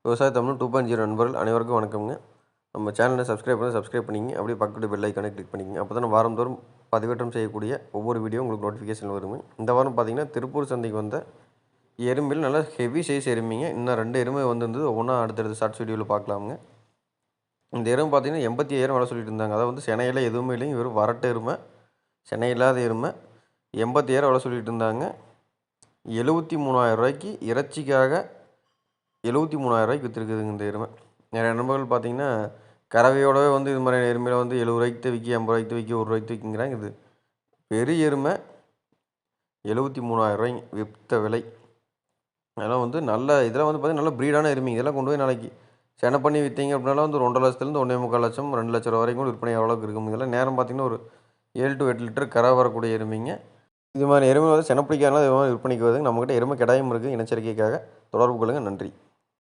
விவசாய தமிழ் 2.0 நண்பர்கள் அனைவருக்கும் வணக்கம்ங்க. நம்ம சேனலை சப்ஸ்கிரைப் பண்ணிங்க. அப்படியே பக்கத்து பெல் ஐக்கானை கிளிக் பண்ணிக்கங்க. அப்போ தான் வாரந்தோறும் பதிவேற்றம் செய்யக்கூடிய ஒவ்வொரு வீடியோ உங்களுக்கு நோட்டிஃபிகேஷன் வருங்க. இந்த வாரம் பார்த்தீங்கன்னா திருப்பூர் சந்தைக்கு வந்த எறும்பில் நல்லா ஹெவி சைஸ் எறும்பிங்க. இன்னும் 2 எருமை வந்திருந்தது. ஒவ்வொன்றா அடுத்தடுத்து ஷார்ட்ஸ் வீடியோவில் பார்க்கலாமுங்க. இந்த எறும்பு பார்த்தீங்கன்னா 85,000 விலை சொல்லிட்டு இருந்தாங்க. அதாவது வந்து சென்னையில் எதுவுமே இல்லைங்க, வெறும் வரட்டு எருமை, சென்னை இல்லாத எருமை. 80,000 விலை சொல்லிட்டு இருந்தாங்க. 73,000 ரூபாய்க்கு இறைச்சிக்காக 73,000 ரூபாய்க்கு விற்றுருக்குதுங்க இந்த எருமை. நிறைய நண்பர்கள் பார்த்தீங்கன்னா கறவையோடவே வந்து இது மாதிரி எருமையில் வந்து 70 ரூபாய்க்கு விற்கி, 80 ரூபாய்க்கு விற்கி, 1 ரூபாய்க்கு விற்கிறாங்க. இது பெரிய எருமை 73,000 ரூபாய்ங்க விற்ற விலை. அதெல்லாம் வந்து நல்ல இதெல்லாம் வந்து பார்த்தீங்கன்னா நல்ல ப்ரீடான எருமைங்க. இதெல்லாம் கொண்டு போய் நாளைக்கு செனை பண்ணி விற்றீங்க அப்படின்னாலும் வந்து 1,50,000 லட்சத்துலேருந்து 1,45 லட்சம் 2 லட்சம் ரூபா வரைக்கும் விற்பனை அளவுக்கு இருக்கும். இதெல்லாம் நேரம் பார்த்தீங்கன்னா ஒரு 7 to 8 லிட்டர் கறவை வரக்கூடிய எருமைங்க. இது மாதிரி எருமை வந்து செனை பிடிக்காதனால இது மாதிரி விற்பனைக்கு வருதுங்க. நம்மக்கிட்ட எருமை கிடாயும் இருக்குது. இனச்சரிக்கைக்காக தொடர்பு கொள்ளுங்கள். நன்றி.